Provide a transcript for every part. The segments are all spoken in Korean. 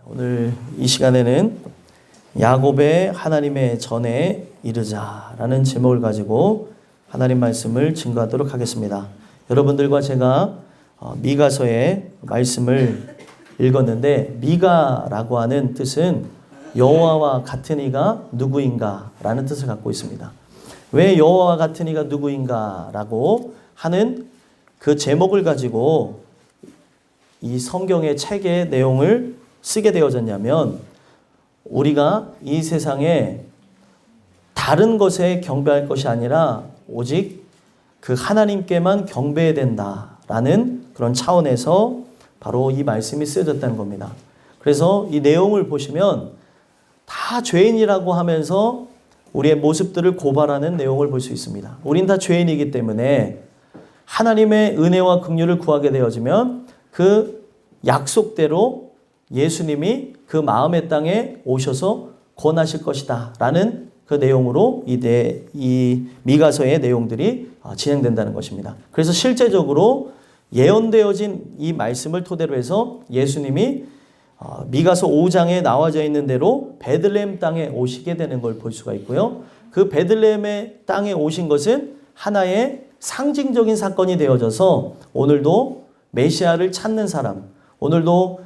오늘 이 시간에는 야곱의 하나님의 전에 이르자라는 제목을 가지고 하나님 말씀을 증거하도록 하겠습니다. 여러분들과 제가 미가서의 말씀을 읽었는데, 미가라고 하는 뜻은 여호와와 같은 이가 누구인가 라는 뜻을 갖고 있습니다. 왜 여호와와 같은 이가 누구인가 라고 하는 그 제목을 가지고 이 성경의 책의 내용을 쓰게 되어졌냐면, 우리가 이 세상에 다른 것에 경배할 것이 아니라 오직 그 하나님께만 경배해야 된다라는 그런 차원에서 바로 이 말씀이 쓰여졌다는 겁니다. 그래서 이 내용을 보시면 다 죄인이라고 하면서 우리의 모습들을 고발하는 내용을 볼 수 있습니다. 우린 다 죄인이기 때문에 하나님의 은혜와 긍휼을 구하게 되어지면 그 약속대로 예수님이 그 마음의 땅에 오셔서 권하실 것이다 라는 그 내용으로 이 미가서의 내용들이 진행된다는 것입니다. 그래서 실제적으로 예언되어진 이 말씀을 토대로 해서 예수님이 미가서 5장에 나와져 있는 대로 베들레헴 땅에 오시게 되는 걸 볼 수가 있고요. 그 베들레헴의 땅에 오신 것은 하나의 상징적인 사건이 되어져서 오늘도 메시아를 찾는 사람, 오늘도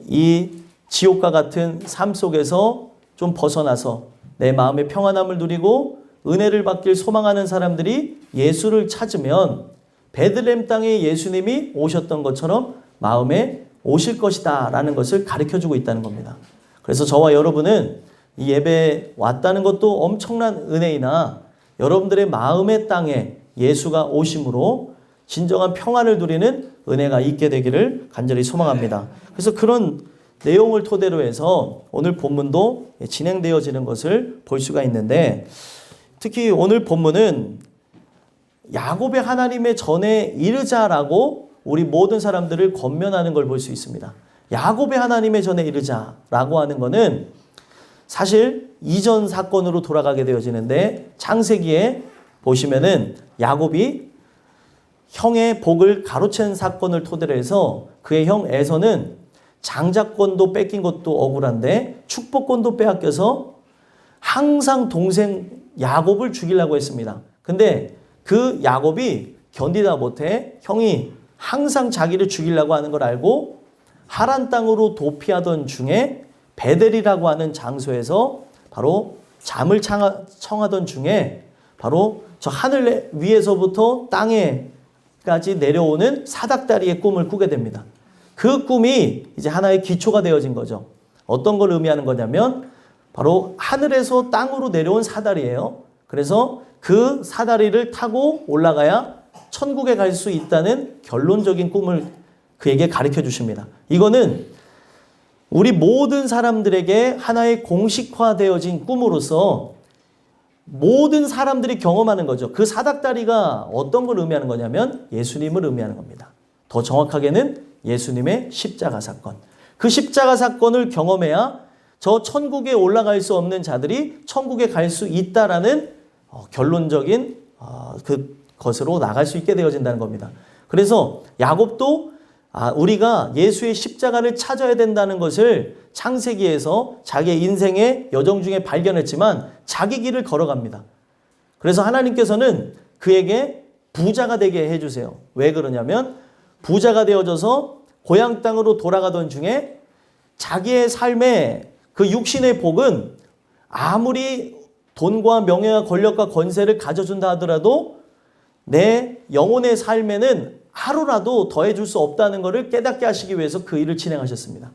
이 지옥과 같은 삶 속에서 좀 벗어나서 내 마음의 평안함을 누리고 은혜를 받길 소망하는 사람들이 예수를 찾으면 베들레헴 땅에 예수님이 오셨던 것처럼 마음에 오실 것이다 라는 것을 가르쳐주고 있다는 겁니다. 그래서 저와 여러분은 이 예배에 왔다는 것도 엄청난 은혜이나, 여러분들의 마음의 땅에 예수가 오심으로 진정한 평안을 누리는 은혜가 있게 되기를 간절히 소망합니다. 그래서 그런 내용을 토대로 해서 오늘 본문도 진행되어지는 것을 볼 수가 있는데, 특히 오늘 본문은 야곱의 하나님의 전에 이르자라고 우리 모든 사람들을 권면하는 걸 볼 수 있습니다. 야곱의 하나님의 전에 이르자라고 하는 것은 사실 이전 사건으로 돌아가게 되어지는데, 창세기에 보시면은 야곱이 형의 복을 가로챈 사건을 토대로 해서 그의 형 에서는 장자권도 뺏긴 것도 억울한데 축복권도 빼앗겨서 항상 동생 야곱을 죽이려고 했습니다. 근데 그 야곱이 견디다 못해 형이 항상 자기를 죽이려고 하는 걸 알고 하란 땅으로 도피하던 중에 베델이라고 하는 장소에서 바로 잠을 청하던 중에 바로 저 하늘 위에서부터 땅에까지 내려오는 사닥다리의 꿈을 꾸게 됩니다. 그 꿈이 이제 하나의 기초가 되어진 거죠. 어떤 걸 의미하는 거냐면 바로 하늘에서 땅으로 내려온 사다리예요. 그래서 그 사다리를 타고 올라가야 천국에 갈 수 있다는 결론적인 꿈을 그에게 가르쳐 주십니다. 이거는 우리 모든 사람들에게 하나의 공식화되어진 꿈으로서 모든 사람들이 경험하는 거죠. 그 사닥다리가 어떤 걸 의미하는 거냐면 예수님을 의미하는 겁니다. 더 정확하게는 예수님의 십자가 사건. 그 십자가 사건을 경험해야 저 천국에 올라갈 수 없는 자들이 천국에 갈 수 있다라는 결론적인 그것으로 나갈 수 있게 되어진다는 겁니다. 그래서 야곱도 우리가 예수의 십자가를 찾아야 된다는 것을 창세기에서 자기의 인생의 여정 중에 발견했지만 자기 길을 걸어갑니다. 그래서 하나님께서는 그에게 부자가 되게 해주세요. 왜 그러냐면 부자가 되어져서 고향 땅으로 돌아가던 중에 자기의 삶의 그 육신의 복은 아무리 돈과 명예와 권력과 권세를 가져준다 하더라도 내 영혼의 삶에는 하루라도 더해줄 수 없다는 것을 깨닫게 하시기 위해서 그 일을 진행하셨습니다.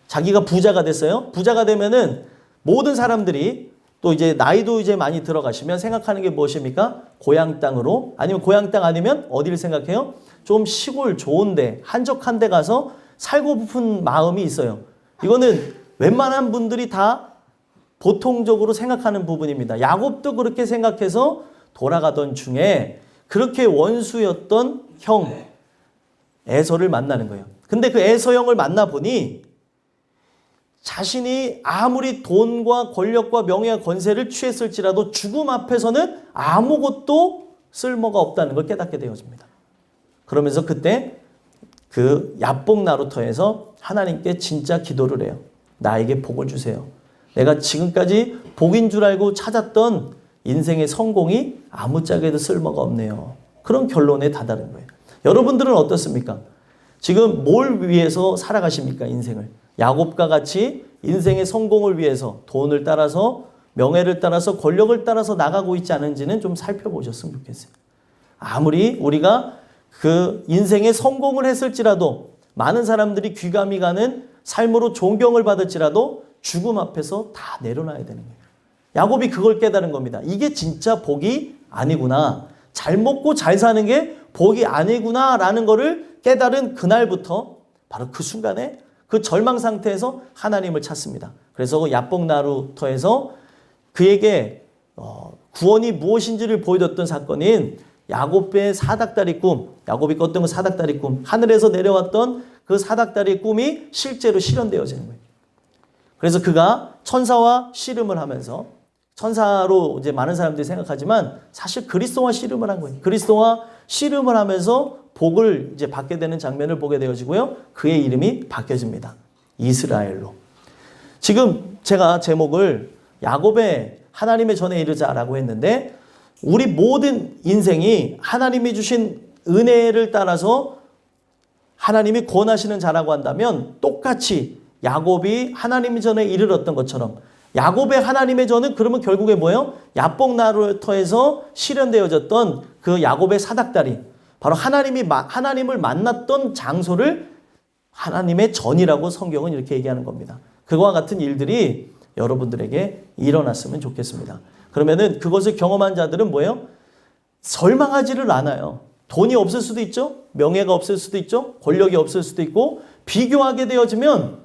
자기가 부자가 됐어요. 부자가 되면은 모든 사람들이 또 이제 나이도 이제 많이 들어가시면 생각하는 게 무엇입니까? 고향 땅으로, 아니면 고향 땅 아니면 어디를 생각해요? 좀 시골 좋은데 한적한 데 가서 살고 싶은 마음이 있어요. 이거는 웬만한 분들이 다 보통적으로 생각하는 부분입니다. 야곱도 그렇게 생각해서 돌아가던 중에 그렇게 원수였던 형 에서를 만나는 거예요. 근데 그 에서 형을 만나보니 자신이 아무리 돈과 권력과 명예와 권세를 취했을지라도 죽음 앞에서는 아무것도 쓸모가 없다는 걸 깨닫게 되어집니다. 그러면서 그때 그 야복 나루터에서 하나님께 진짜 기도를 해요. 나에게 복을 주세요. 내가 지금까지 복인 줄 알고 찾았던 인생의 성공이 아무짝에도 쓸모가 없네요. 그런 결론에 다다른 거예요. 여러분들은 어떻습니까? 지금 뭘 위해서 살아가십니까? 인생을. 야곱과 같이 인생의 성공을 위해서 돈을 따라서 명예를 따라서 권력을 따라서 나가고 있지 않은지는 좀 살펴보셨으면 좋겠어요. 아무리 우리가 그 인생의 성공을 했을지라도 많은 사람들이 귀감이 가는 삶으로 존경을 받을지라도 죽음 앞에서 다 내려놔야 되는 거예요. 야곱이 그걸 깨달은 겁니다. 이게 진짜 복이 아니구나. 잘 먹고 잘 사는 게 복이 아니구나라는 거를 깨달은 그날부터 바로 그 순간에 그 절망 상태에서 하나님을 찾습니다. 그래서 야복나루터에서 그에게 구원이 무엇인지를 보여줬던 사건인 야곱의 사닥다리 꿈, 야곱이 꿨던 그 사닥다리 꿈, 하늘에서 내려왔던 그 사닥다리 꿈이 실제로 실현되어지는 거예요. 그래서 그가 천사와 씨름을 하면서, 천사로 이제 많은 사람들이 생각하지만 사실 그리스도와 씨름을 한 거예요. 그리스도와 씨름을 하면서 복을 이제 받게 되는 장면을 보게 되어지고요. 그의 이름이 바뀌어집니다. 이스라엘로. 지금 제가 제목을 야곱의 하나님의 전에 이르자라고 했는데, 우리 모든 인생이 하나님이 주신 은혜를 따라서 하나님이 구원하시는 자라고 한다면 똑같이 야곱이 하나님의 전에 이르렀던 것처럼 야곱의 하나님의 전은 그러면 결국에 뭐예요? 야복나루터에서 실현되어졌던 그 야곱의 사닥다리, 바로 하나님을 만났던 장소를 하나님의 전이라고 성경은 이렇게 얘기하는 겁니다. 그와 같은 일들이 여러분들에게 일어났으면 좋겠습니다. 그러면은 그것을 경험한 자들은 뭐예요? 절망하지를 않아요. 돈이 없을 수도 있죠. 명예가 없을 수도 있죠. 권력이 없을 수도 있고, 비교하게 되어지면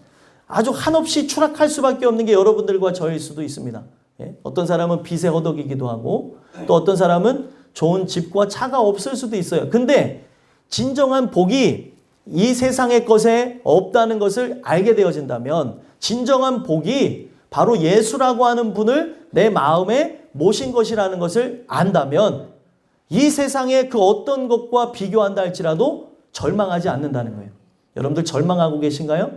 아주 한없이 추락할 수밖에 없는 게 여러분들과 저일 수도 있습니다. 예? 어떤 사람은 빚에 허덕이기도 하고, 또 어떤 사람은 좋은 집과 차가 없을 수도 있어요. 근데 진정한 복이 이 세상의 것에 없다는 것을 알게 되어진다면, 진정한 복이 바로 예수라고 하는 분을 내 마음에 모신 것이라는 것을 안다면 이 세상의 그 어떤 것과 비교한다 할지라도 절망하지 않는다는 거예요. 여러분들 절망하고 계신가요?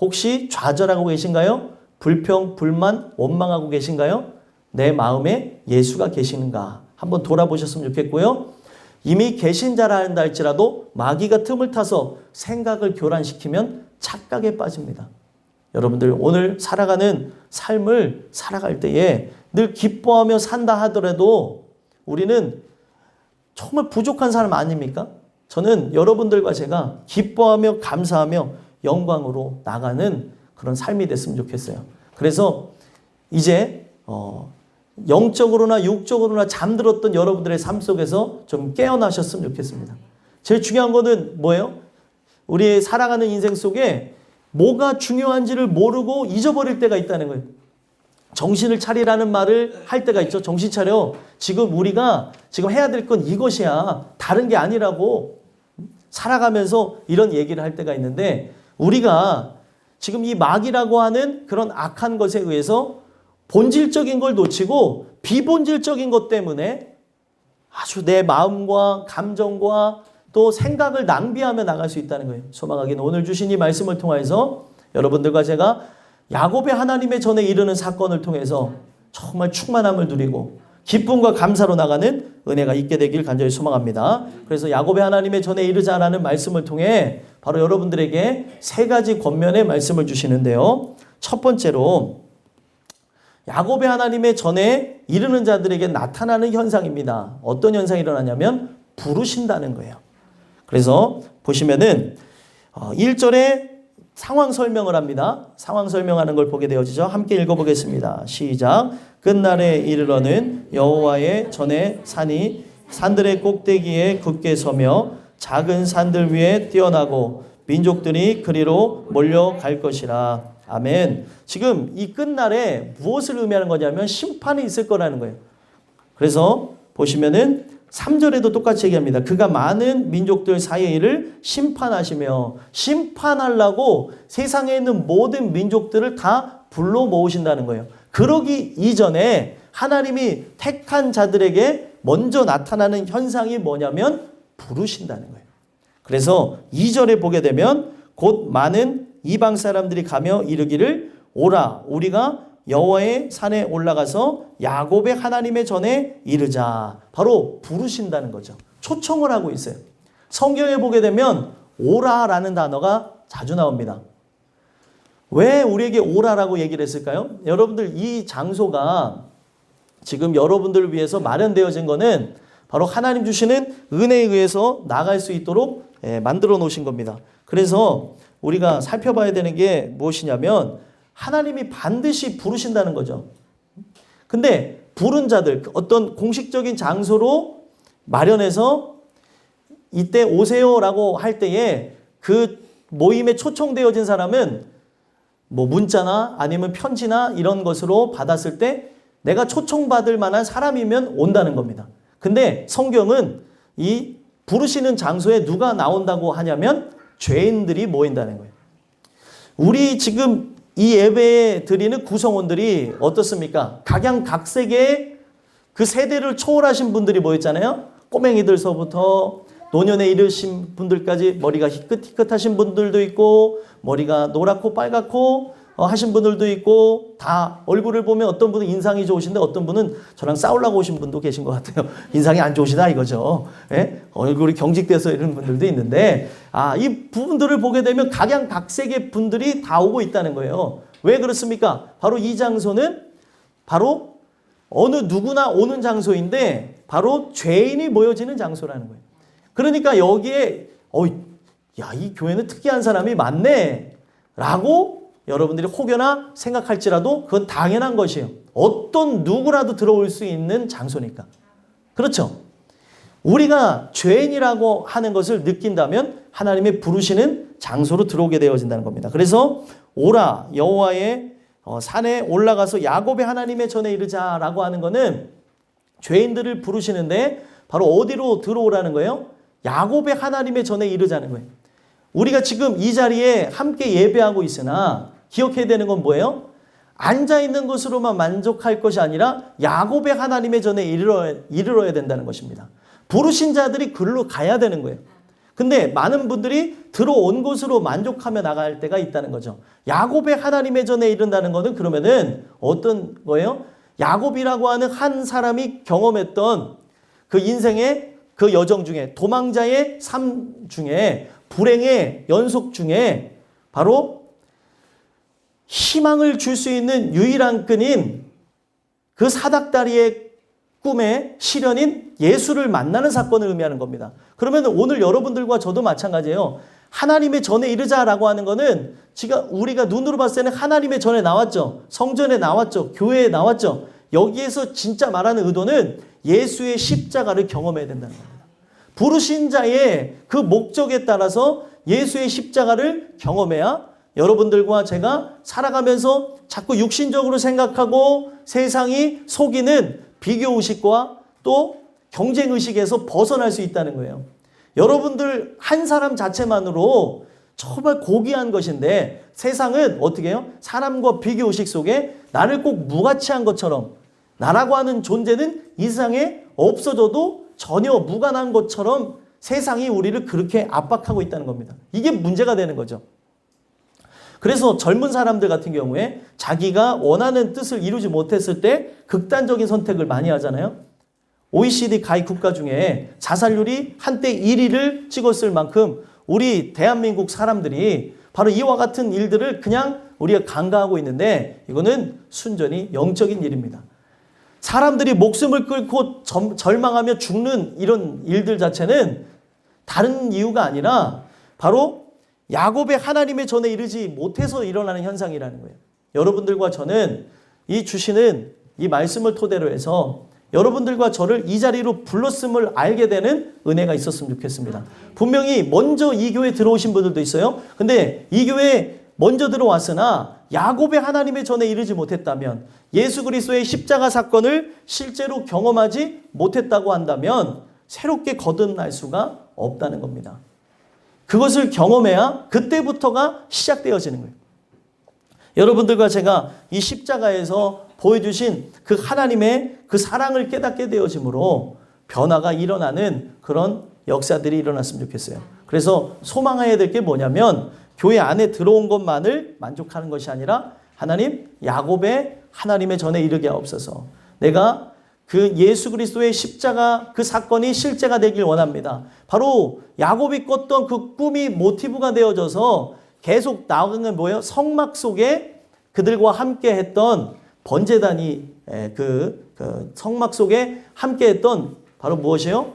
혹시 좌절하고 계신가요? 불평, 불만, 원망하고 계신가요? 내 마음에 예수가 계시는가 한번 돌아보셨으면 좋겠고요. 이미 계신 자라 한다 할지라도 마귀가 틈을 타서 생각을 교란시키면 착각에 빠집니다. 여러분들 오늘 살아가는 삶을 살아갈 때에 늘 기뻐하며 산다 하더라도 우리는 정말 부족한 사람 아닙니까? 저는 여러분들과 제가 기뻐하며 감사하며 영광으로 나가는 그런 삶이 됐으면 좋겠어요. 그래서 이제 영적으로나 육적으로나 잠들었던 여러분들의 삶 속에서 좀 깨어나셨으면 좋겠습니다. 제일 중요한 거는 뭐예요? 우리 살아가는 인생 속에 뭐가 중요한지를 모르고 잊어버릴 때가 있다는 거예요. 정신을 차리라는 말을 할 때가 있죠. 정신 차려. 지금 우리가 지금 해야 될 건 이것이야. 다른 게 아니라고. 살아가면서 이런 얘기를 할 때가 있는데, 우리가 지금 이 마귀라고 하는 그런 악한 것에 의해서 본질적인 걸 놓치고 비본질적인 것 때문에 아주 내 마음과 감정과 또 생각을 낭비하며 나갈 수 있다는 거예요. 소망하기는 오늘 주신 이 말씀을 통해서 여러분들과 제가 야곱의 하나님의 전에 이르는 사건을 통해서 정말 충만함을 누리고 기쁨과 감사로 나가는 은혜가 있게 되길 간절히 소망합니다. 그래서 야곱의 하나님의 전에 이르자라는 말씀을 통해 바로 여러분들에게 세 가지 권면의 말씀을 주시는데요. 첫 번째로 야곱의 하나님의 전에 이르는 자들에게 나타나는 현상입니다. 어떤 현상이 일어나냐면 부르신다는 거예요. 그래서 보시면은 1절에 상황 설명을 합니다. 상황 설명하는 걸 보게 되어지죠. 함께 읽어보겠습니다. 시작. 끝날에 이르러는 여호와의 전에 산이 산들의 꼭대기에 굳게 서며 작은 산들 위에 뛰어나고 민족들이 그리로 몰려갈 것이라. 아멘. 지금 이 끝날에 무엇을 의미하는 거냐면 심판이 있을 거라는 거예요. 그래서 보시면은 3절에도 똑같이 얘기합니다. 그가 많은 민족들 사이의 일을 심판하시며, 심판하려고 세상에 있는 모든 민족들을 다 불러 모으신다는 거예요. 그러기 이전에 하나님이 택한 자들에게 먼저 나타나는 현상이 뭐냐면 부르신다는 거예요. 그래서 2절에 보게 되면 곧 많은 이방 사람들이 가며 이르기를 오라 우리가 여호와의 산에 올라가서 야곱의 하나님의 전에 이르자. 바로 부르신다는 거죠. 초청을 하고 있어요. 성경에 보게 되면 오라라는 단어가 자주 나옵니다. 왜 우리에게 오라라고 얘기를 했을까요? 여러분들 이 장소가 지금 여러분들을 위해서 마련되어진 거는 바로 하나님 주시는 은혜에 의해서 나갈 수 있도록 만들어 놓으신 겁니다. 그래서 우리가 살펴봐야 되는 게 무엇이냐면 하나님이 반드시 부르신다는 거죠. 근데 부른 자들, 어떤 공식적인 장소로 마련해서 이때 오세요라고 할 때에 그 모임에 초청되어진 사람은 뭐 문자나 아니면 편지나 이런 것으로 받았을 때 내가 초청받을 만한 사람이면 온다는 겁니다. 근데 성경은 이 부르시는 장소에 누가 나온다고 하냐면 죄인들이 모인다는 거예요. 우리 지금 이 예배에 드리는 구성원들이 어떻습니까? 각양각색의 그 세대를 초월하신 분들이 모였잖아요. 꼬맹이들서부터 노년에 이르신 분들까지 머리가 희끗희끗하신 분들도 있고 머리가 노랗고 빨갛고 하신 분들도 있고 다 얼굴을 보면 어떤 분은 인상이 좋으신데 어떤 분은 저랑 싸우려고 오신 분도 계신 것 같아요. 인상이 안 좋으시다 이거죠. 예? 얼굴이 경직돼서 이런 분들도 있는데 이 부분들을 보게 되면 각양각색의 분들이 다 오고 있다는 거예요. 왜 그렇습니까? 바로 이 장소는 바로 어느 누구나 오는 장소인데 바로 죄인이 모여지는 장소라는 거예요. 그러니까 여기에 이 교회는 특이한 사람이 많네 라고 여러분들이 혹여나 생각할지라도 그건 당연한 것이에요. 어떤 누구라도 들어올 수 있는 장소니까. 그렇죠? 우리가 죄인이라고 하는 것을 느낀다면 하나님의 부르시는 장소로 들어오게 되어진다는 겁니다. 그래서 오라 여호와의 산에 올라가서 야곱의 하나님의 전에 이르자라고 하는 것은 죄인들을 부르시는데 바로 어디로 들어오라는 거예요? 야곱의 하나님의 전에 이르자는 거예요. 우리가 지금 이 자리에 함께 예배하고 있으나 기억해야 되는 건 뭐예요? 앉아있는 것으로만 만족할 것이 아니라 야곱의 하나님의 전에 이르러야 된다는 것입니다. 부르신 자들이 글로 가야 되는 거예요. 근데 많은 분들이 들어온 곳으로 만족하며 나갈 때가 있다는 거죠. 야곱의 하나님의 전에 이른다는 것은 그러면은 어떤 거예요? 야곱이라고 하는 한 사람이 경험했던 그 인생의 그 여정 중에 도망자의 삶 중에 불행의 연속 중에 바로 희망을 줄 수 있는 유일한 끈인 그 사닥다리의 꿈의 실현인 예수를 만나는 사건을 의미하는 겁니다. 그러면 오늘 여러분들과 저도 마찬가지예요. 하나님의 전에 이르자라고 하는 거는 지금 우리가 눈으로 봤을 때는 하나님의 전에 나왔죠. 성전에 나왔죠. 교회에 나왔죠. 여기에서 진짜 말하는 의도는 예수의 십자가를 경험해야 된다는 겁니다. 부르신 자의 그 목적에 따라서 예수의 십자가를 경험해야 여러분들과 제가 살아가면서 자꾸 육신적으로 생각하고 세상이 속이는 비교의식과 또 경쟁의식에서 벗어날 수 있다는 거예요. 여러분들 한 사람 자체만으로 정말 고귀한 것인데 세상은 어떻게 해요? 사람과 비교의식 속에 나를 꼭 무가치한 것처럼 나라고 하는 존재는 이 세상에 없어져도 전혀 무관한 것처럼 세상이 우리를 그렇게 압박하고 있다는 겁니다. 이게 문제가 되는 거죠. 그래서 젊은 사람들 같은 경우에 자기가 원하는 뜻을 이루지 못했을 때 극단적인 선택을 많이 하잖아요. OECD 가입 국가 중에 자살률이 한때 1위를 찍었을 만큼 우리 대한민국 사람들이 바로 이와 같은 일들을 그냥 우리가 간과하고 있는데 이거는 순전히 영적인 일입니다. 사람들이 목숨을 끊고 절망하며 죽는 이런 일들 자체는 다른 이유가 아니라 바로 야곱의 하나님의 전에 이르지 못해서 일어나는 현상이라는 거예요. 여러분들과 저는 이 주시는 이 말씀을 토대로 해서 여러분들과 저를 이 자리로 불렀음을 알게 되는 은혜가 있었으면 좋겠습니다. 분명히 먼저 이 교회에 들어오신 분들도 있어요. 근데 이 교회에 먼저 들어왔으나 야곱의 하나님의 전에 이르지 못했다면, 예수 그리스도의 십자가 사건을 실제로 경험하지 못했다고 한다면 새롭게 거듭날 수가 없다는 겁니다. 그것을 경험해야 그때부터가 시작되어지는 거예요. 여러분들과 제가 이 십자가에서 보여주신 그 하나님의 그 사랑을 깨닫게 되어짐으로 변화가 일어나는 그런 역사들이 일어났으면 좋겠어요. 그래서 소망해야 될 게 뭐냐면 교회 안에 들어온 것만을 만족하는 것이 아니라 하나님, 야곱의 하나님의 전에 이르게 하옵소서. 내가 그 예수 그리스도의 십자가 그 사건이 실제가 되길 원합니다. 바로 야곱이 꿨던 그 꿈이 모티브가 되어져서 계속 나오는 건 뭐예요? 성막 속에 그들과 함께 했던 번제단이 그 성막 속에 함께 했던 바로 무엇이에요?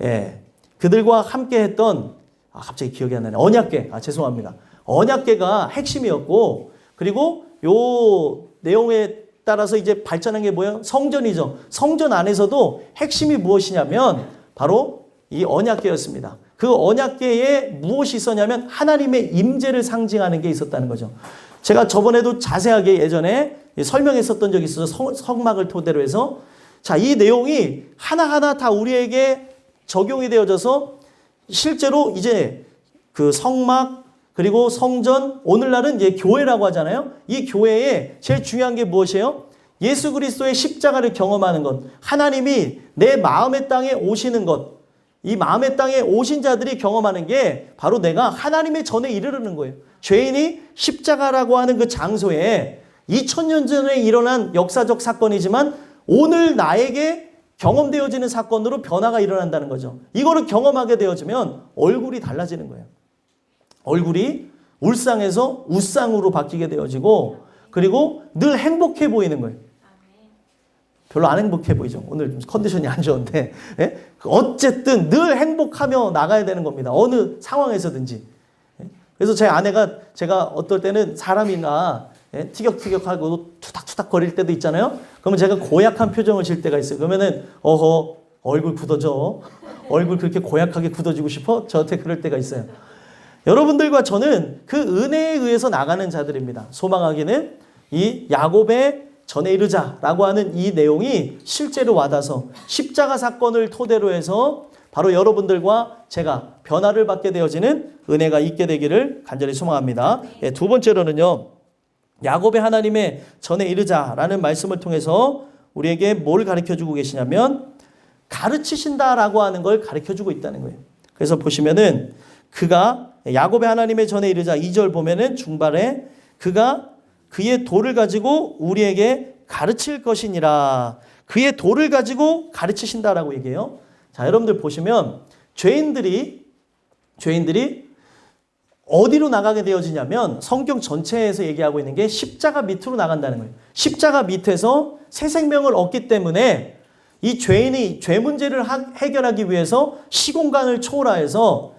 예, 그들과 함께 했던 갑자기 기억이 안 나네. 언약궤. 죄송합니다. 언약궤가 핵심이었고, 그리고 요 내용에 따라서 이제 발전한 게 뭐예요? 성전이죠. 성전 안에서도 핵심이 무엇이냐면 바로 이 언약궤였습니다. 그 언약궤에 무엇이 있었냐면 하나님의 임재를 상징하는 게 있었다는 거죠. 제가 저번에도 자세하게 예전에 설명했었던 적이 있어서 성막을 토대로 해서, 자, 이 내용이 하나하나 다 우리에게 적용이 되어져서 실제로 이제 그 성막 그리고 성전, 오늘날은 이제 교회라고 하잖아요. 이 교회에 제일 중요한 게 무엇이에요? 예수 그리스도의 십자가를 경험하는 것. 하나님이 내 마음의 땅에 오시는 것. 이 마음의 땅에 오신 자들이 경험하는 게 바로 내가 하나님의 전에 이르르는 거예요. 죄인이 십자가라고 하는 그 장소에 2000년 전에 일어난 역사적 사건이지만 오늘 나에게 경험되어지는 사건으로 변화가 일어난다는 거죠. 이거를 경험하게 되어지면 얼굴이 달라지는 거예요. 얼굴이 울상에서 우상으로 바뀌게 되어지고, 그리고 늘 행복해 보이는 거예요. 별로 안 행복해 보이죠. 오늘 좀 컨디션이 안 좋은데, 예? 어쨌든 늘 행복하며 나가야 되는 겁니다. 어느 상황에서든지. 그래서 제 아내가, 제가 어떨 때는 사람이나 티격태격하고 투닥투닥 거릴 때도 있잖아요. 그러면 제가 고약한 표정을 질 때가 있어요. 그러면은 어허, 얼굴 굳어져. 얼굴 그렇게 고약하게 굳어지고 싶어? 저한테 그럴 때가 있어요. 여러분들과 저는 그 은혜에 의해서 나가는 자들입니다. 소망하기는 이 야곱의 전에 이르자라고 하는 이 내용이 실제로 와닿아서 십자가 사건을 토대로 해서 바로 여러분들과 제가 변화를 받게 되어지는 은혜가 있게 되기를 간절히 소망합니다. 두 번째로는요, 야곱의 하나님의 전에 이르자라는 말씀을 통해서 우리에게 뭘 가르쳐주고 계시냐면 가르치신다라고 하는 걸 가르쳐주고 있다는 거예요. 그래서 보시면은 그가 야곱의 하나님의 전에 이르자 2절 보면은 중반에 그가 그의 도를 가지고 우리에게 가르칠 것이니라. 그의 도를 가지고 가르치신다라고 얘기해요. 자, 여러분들 보시면 죄인들이 어디로 나가게 되어지냐면 성경 전체에서 얘기하고 있는 게 십자가 밑으로 나간다는 거예요. 십자가 밑에서 새 생명을 얻기 때문에 이 죄인이 죄 문제를 해결하기 위해서 시공간을 초월해서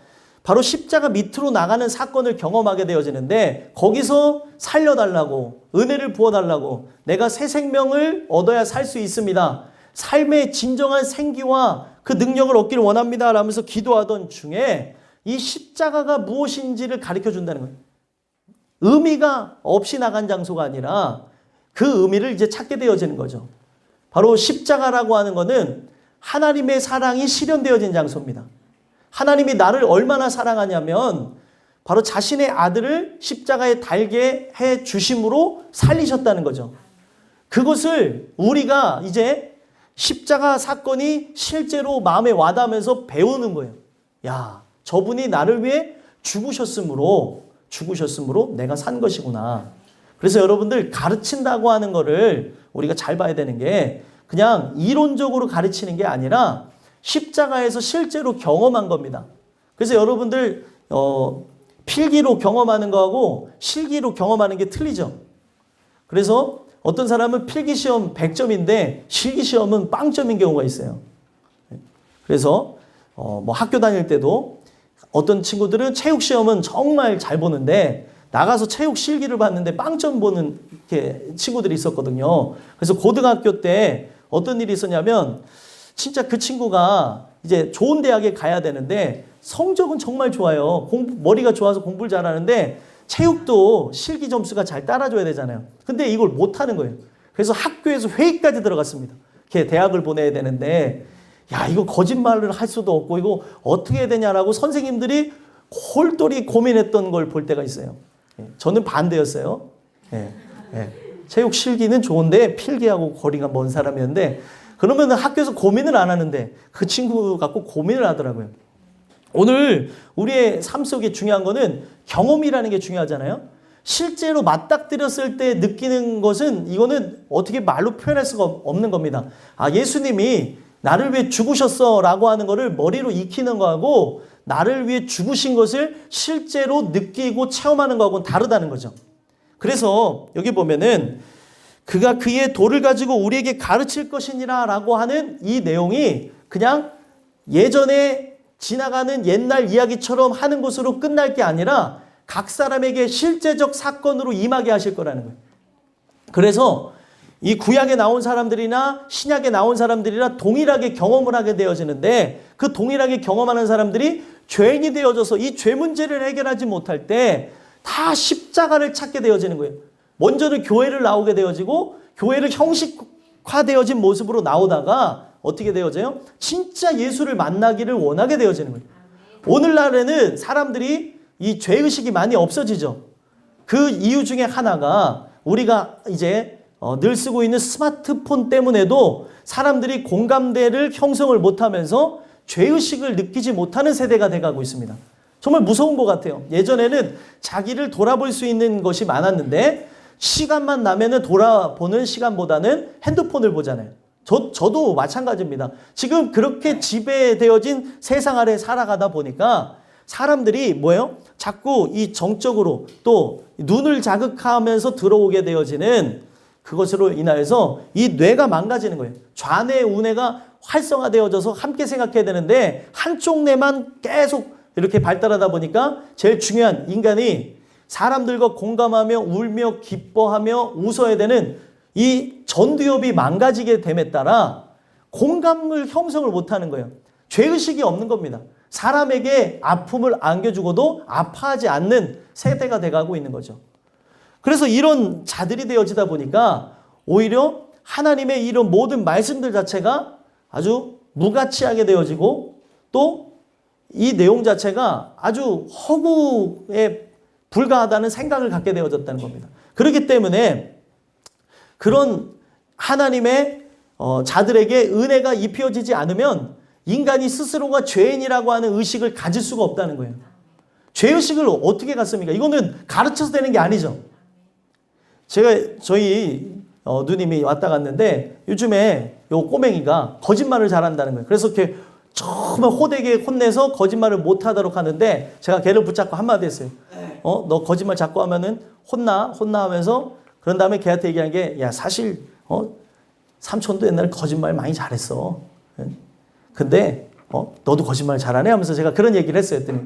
바로 십자가 밑으로 나가는 사건을 경험하게 되어지는데, 거기서 살려달라고, 은혜를 부어달라고, 내가 새 생명을 얻어야 살 수 있습니다. 삶의 진정한 생기와 그 능력을 얻기를 원합니다. 라면서 기도하던 중에 이 십자가가 무엇인지를 가르쳐 준다는 거예요. 의미가 없이 나간 장소가 아니라 그 의미를 이제 찾게 되어지는 거죠. 바로 십자가라고 하는 것은 하나님의 사랑이 실현되어진 장소입니다. 하나님이 나를 얼마나 사랑하냐면 바로 자신의 아들을 십자가에 달게 해 주심으로 살리셨다는 거죠. 그것을 우리가 이제 십자가 사건이 실제로 마음에 와닿으면서 배우는 거예요. 야, 저분이 나를 위해 죽으셨으므로 내가 산 것이구나. 그래서 여러분들 가르친다고 하는 거를 우리가 잘 봐야 되는 게 그냥 이론적으로 가르치는 게 아니라 십자가에서 실제로 경험한 겁니다. 그래서 여러분들 필기로 경험하는 거하고 실기로 경험하는 게 틀리죠. 그래서 어떤 사람은 필기시험 100점인데 실기시험은 빵점인 경우가 있어요. 그래서 뭐 학교 다닐 때도 어떤 친구들은 체육시험은 정말 잘 보는데 나가서 체육 실기를 봤는데 빵점 보는 이렇게 친구들이 있었거든요. 그래서 고등학교 때 어떤 일이 있었냐면 진짜 그 친구가 이제 좋은 대학에 가야 되는데 성적은 정말 좋아요. 머리가 좋아서 공부를 잘하는데 체육도 실기 점수가 잘 따라줘야 되잖아요. 근데 이걸 못하는 거예요. 그래서 학교에서 회의까지 들어갔습니다. 걔 대학을 보내야 되는데 야, 이거 거짓말을 할 수도 없고 이거 어떻게 해야 되냐라고 선생님들이 홀똘히 고민했던 걸 볼 때가 있어요. 저는 반대였어요. 체육 실기는 좋은데 필기하고 거리가 먼 사람이었는데 그러면 학교에서 고민을 안 하는데 그 친구 갖고 고민을 하더라고요. 오늘 우리의 삶 속에 중요한 거는 경험이라는 게 중요하잖아요. 실제로 맞닥뜨렸을 때 느끼는 것은 이거는 어떻게 말로 표현할 수가 없는 겁니다. 아, 예수님이 나를 위해 죽으셨어 라고 하는 거를 머리로 익히는 거하고 나를 위해 죽으신 것을 실제로 느끼고 체험하는 거하고는 다르다는 거죠. 그래서 여기 보면은 그가 그의 도를 가지고 우리에게 가르칠 것이니라 라고 하는 이 내용이 그냥 예전에 지나가는 옛날 이야기처럼 하는 것으로 끝날 게 아니라 각 사람에게 실제적 사건으로 임하게 하실 거라는 거예요. 그래서 이 구약에 나온 사람들이나 신약에 나온 사람들이나 동일하게 경험을 하게 되어지는데 그 동일하게 경험하는 사람들이 죄인이 되어져서 이 죄 문제를 해결하지 못할 때 다 십자가를 찾게 되어지는 거예요. 먼저는 교회를 나오게 되어지고 교회를 형식화되어진 모습으로 나오다가 어떻게 되어져요? 진짜 예수를 만나기를 원하게 되어지는 거예요. 오늘날에는 사람들이 이 죄의식이 많이 없어지죠. 그 이유 중에 하나가 우리가 이제 늘 쓰고 있는 스마트폰 때문에도 사람들이 공감대를 형성을 못하면서 죄의식을 느끼지 못하는 세대가 돼가고 있습니다. 정말 무서운 것 같아요. 예전에는 자기를 돌아볼 수 있는 것이 많았는데 시간만 나면은 돌아보는 시간보다는 핸드폰을 보잖아요. 저도 마찬가지입니다. 지금 그렇게 지배되어진 세상 아래 살아가다 보니까 사람들이 뭐예요? 자꾸 이 정적으로 또 눈을 자극하면서 들어오게 되어지는 그것으로 인하여서 이 뇌가 망가지는 거예요. 좌뇌, 우뇌가 활성화되어져서 함께 생각해야 되는데 한쪽 뇌만 계속 이렇게 발달하다 보니까 제일 중요한 인간이 사람들과 공감하며 울며 기뻐하며 웃어야 되는 이 전두엽이 망가지게 됨에 따라 공감을 형성을 못하는 거예요. 죄의식이 없는 겁니다. 사람에게 아픔을 안겨주고도 아파하지 않는 세대가 돼가고 있는 거죠. 그래서 이런 자들이 되어지다 보니까 오히려 하나님의 이런 모든 말씀들 자체가 아주 무가치하게 되어지고 또 이 내용 자체가 아주 허구에 불과하다는 생각을 갖게 되어졌다는 겁니다. 그렇기 때문에 그런 하나님의 자들에게 은혜가 입혀지지 않으면 인간이 스스로가 죄인이라고 하는 의식을 가질 수가 없다는 거예요. 죄의식을 어떻게 갖습니까? 이거는 가르쳐서 되는 게 아니죠. 저희 누님이 왔다 갔는데 요즘에 요 꼬맹이가 거짓말을 잘한다는 거예요. 그래서 이렇게 정말 호되게 혼내서 거짓말을 못하도록 하는데 제가 걔를 붙잡고 한마디 했어요. 너 거짓말 자꾸 하면은 혼나 하면서 그런 다음에 걔한테 얘기한 게 야 사실 삼촌도 옛날에 거짓말 많이 잘했어. 근데 너도 거짓말 잘하네 하면서 제가 그런 얘기를 했어요. 했더니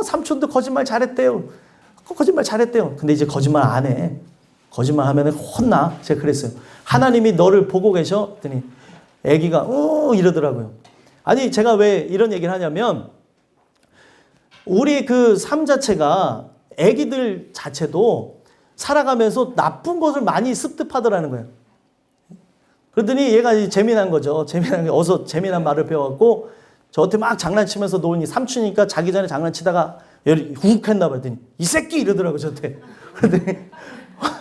삼촌도 거짓말 잘했대요. 거짓말 잘했대요. 근데 이제 거짓말 안 해. 거짓말 하면은 혼나. 제가 그랬어요. 하나님이 너를 보고 계셔. 했더니 애기가 이러더라고요. 아니 제가 왜 이런 얘기를 하냐면 우리 그 삶 자체가 애기들 자체도 살아가면서 나쁜 것을 많이 습득하더라는 거예요. 그러더니 얘가 재미난 거죠. 재미난 게 어서 재미난 말을 배워갖고 저한테 막 장난치면서 노니 삼촌이니까 자기 전에 장난치다가 훅 했나 봤더니 이 새끼 이러더라고요. 저한테. 그러더니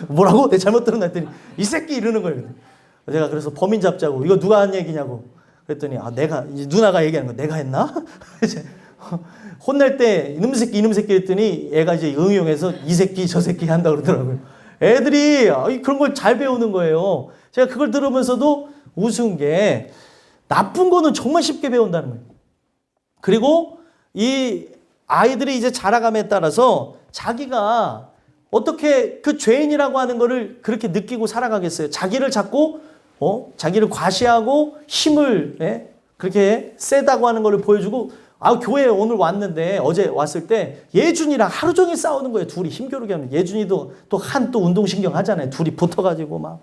뭐라고? 내 잘못 들었나 했더니 이 새끼 이러는 거예요. 제가 그래서 범인 잡자고 이거 누가 한 얘기냐고 그랬더니 내가 누나가 얘기하는 거 내가 했나? 이제 혼낼 때 이놈 새끼 했더니 애가 이제 응용해서 이 새끼 저 새끼 한다 그러더라고요. 애들이 그런 걸 잘 배우는 거예요. 제가 그걸 들으면서도 웃은 게 나쁜 거는 정말 쉽게 배운다는 거예요. 그리고 이 아이들이 이제 자라감에 따라서 자기가 어떻게 그 죄인이라고 하는 거를 그렇게 느끼고 살아가겠어요. 자기를 자꾸 자기를 과시하고 힘을 그렇게 세다고 하는 거를 보여주고 교회에 오늘 왔는데 어제 왔을 때 예준이랑 하루 종일 싸우는 거예요. 둘이 힘겨루게 하면 예준이도 또 운동신경 하잖아요. 둘이 붙어가지고 막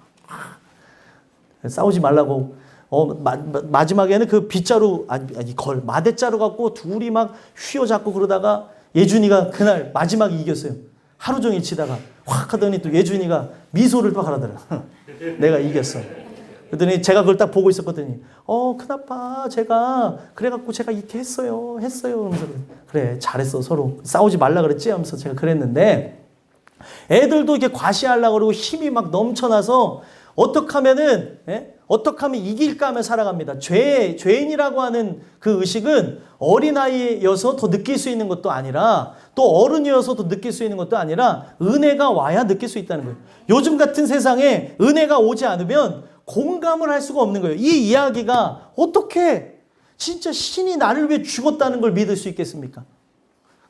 싸우지 말라고 마지막에는 그 빗자루 마대자루 갖고 둘이 막 휘어잡고 그러다가 예준이가 그날 마지막에 이겼어요. 하루 종일 치다가 확 하더니 또 예준이가 미소를 딱 하더라. 내가 이겼어. 그랬더니 제가 그걸 딱 보고 있었거든요. 큰아빠 제가 그래갖고 제가 이렇게 했어요. 그러면서 그래 잘했어 서로 싸우지 말라 그랬지 하면서 제가 그랬는데 애들도 이렇게 과시하려고 그러고 힘이 막 넘쳐나서 어떻게 하면은, 어떻게 하면 이길까 하며 살아갑니다. 죄인이라고 하는 그 의식은 어린아이여서 더 느낄 수 있는 것도 아니라 또 어른이어서 더 느낄 수 있는 것도 아니라 은혜가 와야 느낄 수 있다는 거예요. 요즘 같은 세상에 은혜가 오지 않으면 공감을 할 수가 없는 거예요. 이 이야기가 어떻게 진짜 신이 나를 위해 죽었다는 걸 믿을 수 있겠습니까?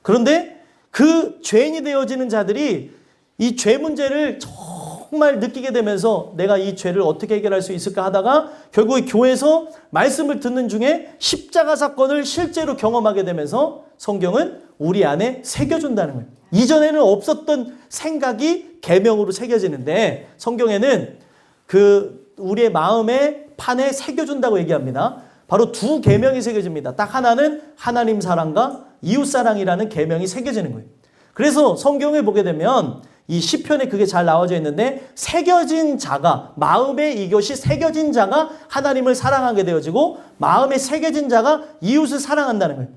그런데 그 죄인이 되어지는 자들이 이 죄 문제를 정말 느끼게 되면서 내가 이 죄를 어떻게 해결할 수 있을까 하다가 결국에 교회에서 말씀을 듣는 중에 십자가 사건을 실제로 경험하게 되면서 성경은 우리 안에 새겨준다는 거예요. 이전에는 없었던 생각이 계명으로 새겨지는데 성경에는 그 우리의 마음의 판에 새겨준다고 얘기합니다. 바로 두 계명이 새겨집니다. 딱 하나는 하나님 사랑과 이웃 사랑이라는 계명이 새겨지는 거예요. 그래서 성경을 보게 되면 이 시편에 그게 잘 나와져 있는데 새겨진 자가 마음에 이것이 새겨진 자가 하나님을 사랑하게 되어지고 마음에 새겨진 자가 이웃을 사랑한다는 거예요.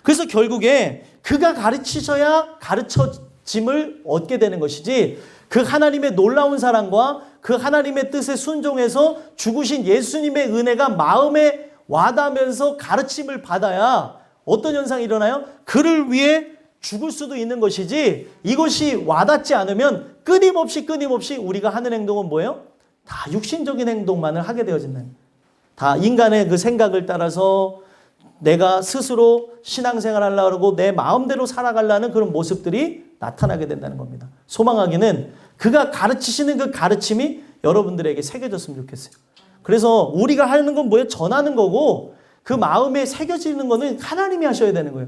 그래서 결국에 그가 가르치셔야 가르쳐짐을 얻게 되는 것이지 그 하나님의 놀라운 사랑과 그 하나님의 뜻에 순종해서 죽으신 예수님의 은혜가 마음에 와닿으면서 가르침을 받아야 어떤 현상이 일어나요? 그를 위해 죽을 수도 있는 것이지 이것이 와닿지 않으면 끊임없이 우리가 하는 행동은 뭐예요? 다 육신적인 행동만을 하게 되어진다는 거예요. 다 인간의 그 생각을 따라서 내가 스스로 신앙생활 하려고 하고 내 마음대로 살아가려는 그런 모습들이 나타나게 된다는 겁니다. 소망하기는 그가 가르치시는 그 가르침이 여러분들에게 새겨졌으면 좋겠어요. 그래서 우리가 하는 건 뭐예요? 전하는 거고 그 마음에 새겨지는 거는 하나님이 하셔야 되는 거예요.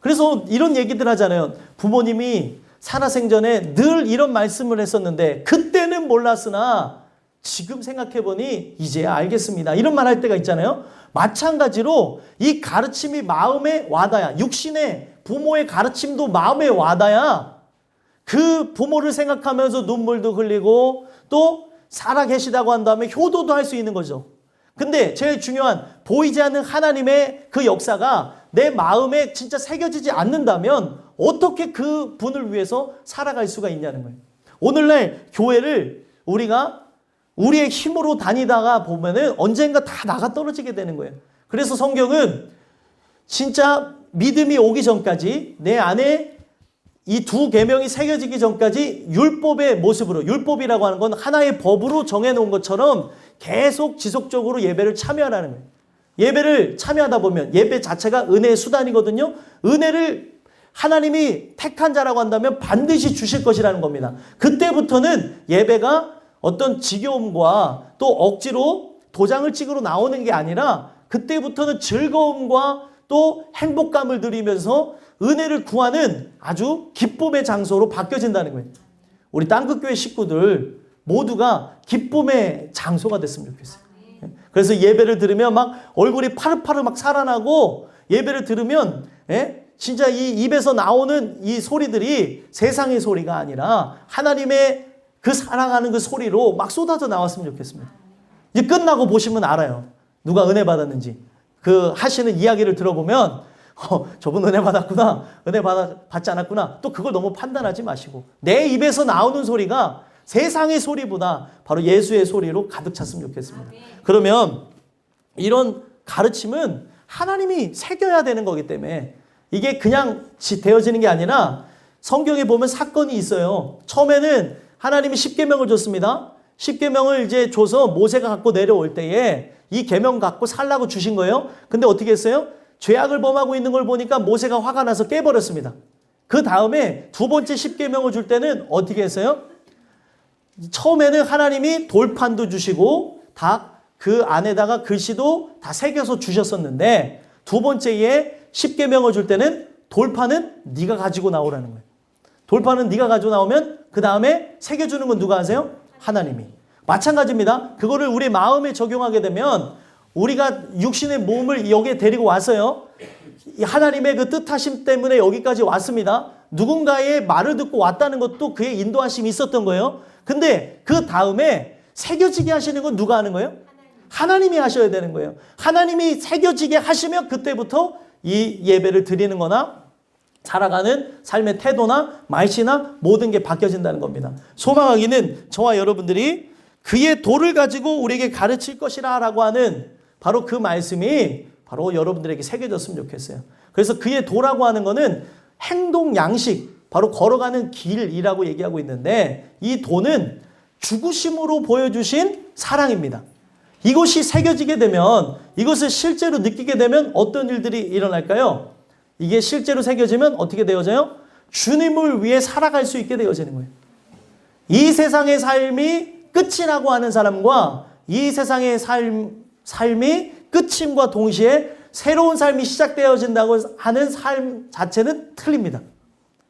그래서 이런 얘기들 하잖아요. 부모님이 살아생전에 늘 이런 말씀을 했었는데 그때는 몰랐으나 지금 생각해보니 이제야 알겠습니다. 이런 말 할 때가 있잖아요. 마찬가지로 이 가르침이 마음에 와닿아야 육신의 부모의 가르침도 마음에 와닿아야 그 부모를 생각하면서 눈물도 흘리고 또 살아계시다고 한 다음에 효도도 할 수 있는 거죠. 근데 제일 중요한 보이지 않는 하나님의 그 역사가 내 마음에 진짜 새겨지지 않는다면 어떻게 그 분을 위해서 살아갈 수가 있냐는 거예요. 오늘날 교회를 우리가 우리의 힘으로 다니다가 보면은 언젠가 다 나가 떨어지게 되는 거예요. 그래서 성경은 진짜 믿음이 오기 전까지 내 안에 이 두 계명이 새겨지기 전까지 율법의 모습으로, 율법이라고 하는 건 하나의 법으로 정해놓은 것처럼 계속 지속적으로 예배를 참여하라는 거예요. 예배를 참여하다 보면 예배 자체가 은혜의 수단이거든요. 은혜를 하나님이 택한 자라고 한다면 반드시 주실 것이라는 겁니다. 그때부터는 예배가 어떤 지겨움과 또 억지로 도장을 찍으러 나오는 게 아니라 그때부터는 즐거움과 또 행복감을 누리면서 은혜를 구하는 아주 기쁨의 장소로 바뀌어진다는 거예요. 우리 땅끝교회 식구들 모두가 기쁨의 장소가 됐으면 좋겠어요. 그래서 예배를 들으면 막 얼굴이 파릇파릇 막 살아나고 예배를 들으면 진짜 이 입에서 나오는 이 소리들이 세상의 소리가 아니라 하나님의 그 사랑하는 그 소리로 막 쏟아져 나왔으면 좋겠습니다. 이제 끝나고 보시면 알아요. 누가 은혜 받았는지. 그 하시는 이야기를 들어보면 저분 은혜 받았구나. 은혜 받지 않았구나. 또 그걸 너무 판단하지 마시고 내 입에서 나오는 소리가 세상의 소리보다 바로 예수의 소리로 가득 찼으면 좋겠습니다. 그러면 이런 가르침은 하나님이 새겨야 되는 거기 때문에 이게 그냥 되어지는 게 아니라 성경에 보면 사건이 있어요. 처음에는 하나님이 10계명을 줬습니다. 10계명을 이제 줘서 모세가 갖고 내려올 때에 이 계명 갖고 살라고 주신 거예요. 근데 어떻게 했어요? 죄악을 범하고 있는 걸 보니까 모세가 화가 나서 깨버렸습니다. 그 다음에 두 번째 10계명을 줄 때는 어떻게 했어요? 처음에는 하나님이 돌판도 주시고 다 그 안에다가 글씨도 다 새겨서 주셨었는데 두 번째에 10계명을 줄 때는 돌판은 네가 가지고 나오라는 거예요. 돌판은 네가 가지고 나오면 그 다음에 새겨주는 건 누가 하세요? 하나님이. 마찬가지입니다. 그거를 우리 마음에 적용하게 되면 우리가 육신의 몸을 여기에 데리고 왔어요. 하나님의 그 뜻하심 때문에 여기까지 왔습니다. 누군가의 말을 듣고 왔다는 것도 그의 인도하심이 있었던 거예요. 근데 그 다음에 새겨지게 하시는 건 누가 하는 거예요? 하나님이 하셔야 되는 거예요. 하나님이 새겨지게 하시면 그때부터 이 예배를 드리는 거나 살아가는 삶의 태도나 말씨나 모든 게 바뀌어진다는 겁니다. 소망하기는 저와 여러분들이 그의 도를 가지고 우리에게 가르칠 것이라 라고 하는 바로 그 말씀이 바로 여러분들에게 새겨졌으면 좋겠어요. 그래서 그의 도라고 하는 거는 행동 양식, 바로 걸어가는 길이라고 얘기하고 있는데, 이 도는 죽으심으로 보여주신 사랑입니다. 이것이 새겨지게 되면, 이것을 실제로 느끼게 되면 어떤 일들이 일어날까요? 이게 실제로 새겨지면 어떻게 되어져요? 주님을 위해 살아갈 수 있게 되어지는 거예요. 이 세상의 삶이 끝이라고 하는 사람과 이 세상의 삶이 끝임과 동시에 새로운 삶이 시작되어진다고 하는 삶 자체는 틀립니다.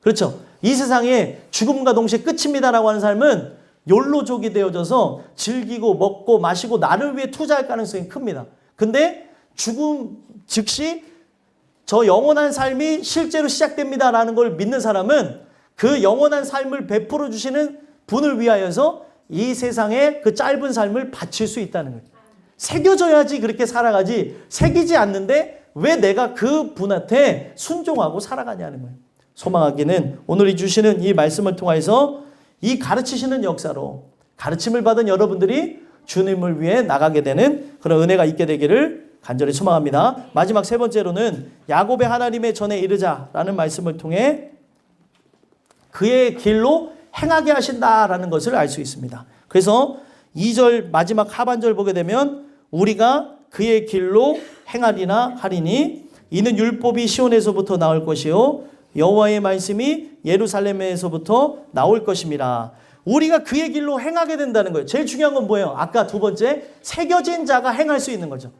그렇죠? 이 세상에 죽음과 동시에 끝입니다라고 하는 삶은 욜로족이 되어져서 즐기고 먹고 마시고 나를 위해 투자할 가능성이 큽니다. 근데 죽음 즉시 저 영원한 삶이 실제로 시작됩니다라는 걸 믿는 사람은 그 영원한 삶을 베풀어 주시는 분을 위하여서 이 세상에 그 짧은 삶을 바칠 수 있다는 거예요. 새겨져야지 그렇게 살아가지, 새기지 않는데 왜 내가 그 분한테 순종하고 살아가냐는 거예요. 소망하기는 오늘 주시는 이 말씀을 통해서 이 가르치시는 역사로 가르침을 받은 여러분들이 주님을 위해 나가게 되는 그런 은혜가 있게 되기를 간절히 소망합니다. 마지막 세 번째로는 야곱의 하나님의 전에 이르자라는 말씀을 통해 그의 길로 행하게 하신다라는 것을 알 수 있습니다. 그래서 2절 마지막 하반절 보게 되면 우리가 그의 길로 행하리나 하리니 이는 율법이 시온에서부터 나올 것이요 여호와의 말씀이 예루살렘에서부터 나올 것임이라. 우리가 그의 길로 행하게 된다는 거예요. 제일 중요한 건 뭐예요? 아까 두 번째, 새겨진 자가 행할 수 있는 거죠.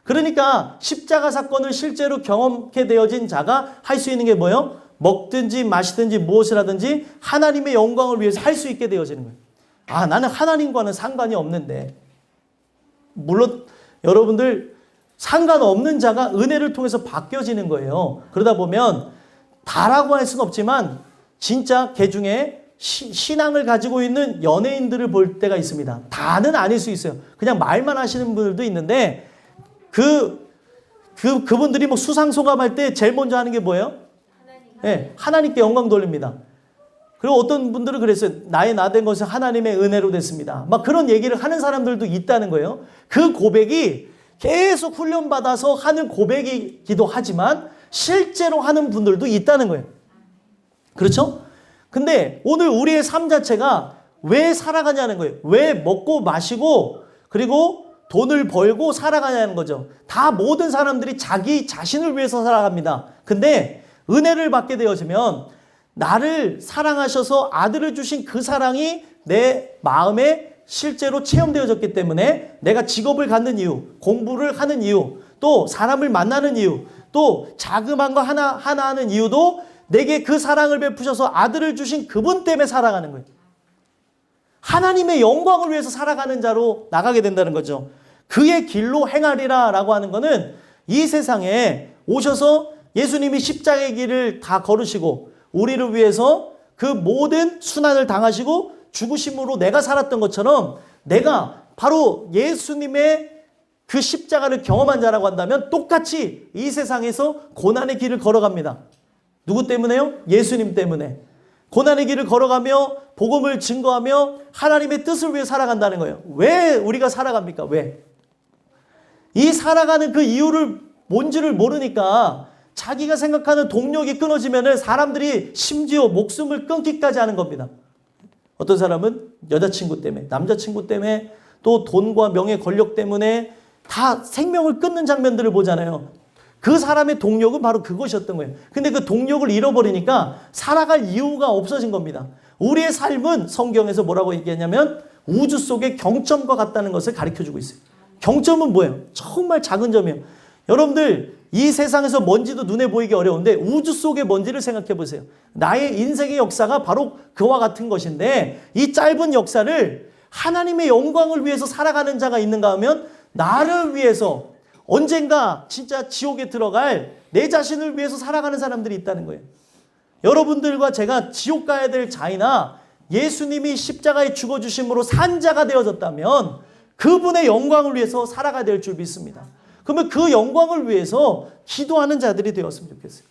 그러니까 십자가 사건을 실제로 경험케 되어진 자가 할 수 있는 게 뭐예요? 먹든지 마시든지 무엇을 하든지 하나님의 영광을 위해서 할 수 있게 되어지는 거예요. 아, 나는 하나님과는 상관이 없는데. 물론 여러분들 상관없는 자가 은혜를 통해서 바뀌어지는 거예요. 그러다 보면 다라고 할 수는 없지만 진짜 개 중에 신앙을 가지고 있는 연예인들을 볼 때가 있습니다. 다는 아닐 수 있어요. 그냥 말만 하시는 분들도 있는데 그분들이 뭐 수상소감할 때 제일 먼저 하는 게 뭐예요? 네, 하나님께 영광 돌립니다. 그리고 어떤 분들은 그랬어요. 나의 나 된 것은 하나님의 은혜로 됐습니다. 막 그런 얘기를 하는 사람들도 있다는 거예요. 그 고백이 계속 훈련받아서 하는 고백이기도 하지만 실제로 하는 분들도 있다는 거예요. 그렇죠? 근데 오늘 우리의 삶 자체가 왜 살아가냐는 거예요. 왜 먹고 마시고 그리고 돈을 벌고 살아가냐는 거죠. 다 모든 사람들이 자기 자신을 위해서 살아갑니다. 근데 은혜를 받게 되어지면 나를 사랑하셔서 아들을 주신 그 사랑이 내 마음에 실제로 체험되어졌기 때문에 내가 직업을 갖는 이유, 공부를 하는 이유, 또 사람을 만나는 이유, 또 자그마한 거 하나 하는 이유도 내게 그 사랑을 베푸셔서 아들을 주신 그분 때문에 살아가는 거예요. 하나님의 영광을 위해서 살아가는 자로 나가게 된다는 거죠. 그의 길로 행하리라 라고 하는 거는 이 세상에 오셔서 예수님이 십자가의 길을 다 걸으시고 우리를 위해서 그 모든 순환을 당하시고 죽으심으로 내가 살았던 것처럼 내가 바로 예수님의 그 십자가를 경험한 자라고 한다면 똑같이 이 세상에서 고난의 길을 걸어갑니다. 누구 때문에요? 예수님 때문에. 고난의 길을 걸어가며 복음을 증거하며 하나님의 뜻을 위해 살아간다는 거예요. 왜 우리가 살아갑니까? 왜? 이 살아가는 그 이유를 뭔지를 모르니까 자기가 생각하는 동력이 끊어지면 사람들이 심지어 목숨을 끊기까지 하는 겁니다. 어떤 사람은 여자친구 때문에, 남자친구 때문에, 또 돈과 명예, 권력 때문에 다 생명을 끊는 장면들을 보잖아요. 그 사람의 동력은 바로 그것이었던 거예요. 근데 그 동력을 잃어버리니까 살아갈 이유가 없어진 겁니다. 우리의 삶은 성경에서 뭐라고 얘기했냐면 우주 속의 경점과 같다는 것을 가르쳐주고 있어요. 경점은 뭐예요? 정말 작은 점이에요. 여러분들 이 세상에서 먼지도 눈에 보이기 어려운데 우주 속의 먼지를 생각해 보세요. 나의 인생의 역사가 바로 그와 같은 것인데 이 짧은 역사를 하나님의 영광을 위해서 살아가는 자가 있는가 하면 나를 위해서 언젠가 진짜 지옥에 들어갈 내 자신을 위해서 살아가는 사람들이 있다는 거예요. 여러분들과 제가 지옥 가야 될 자이나 예수님이 십자가에 죽어주심으로 산 자가 되어졌다면 그분의 영광을 위해서 살아가야 될 줄 믿습니다. 그러면 그 영광을 위해서 기도하는 자들이 되었으면 좋겠어요.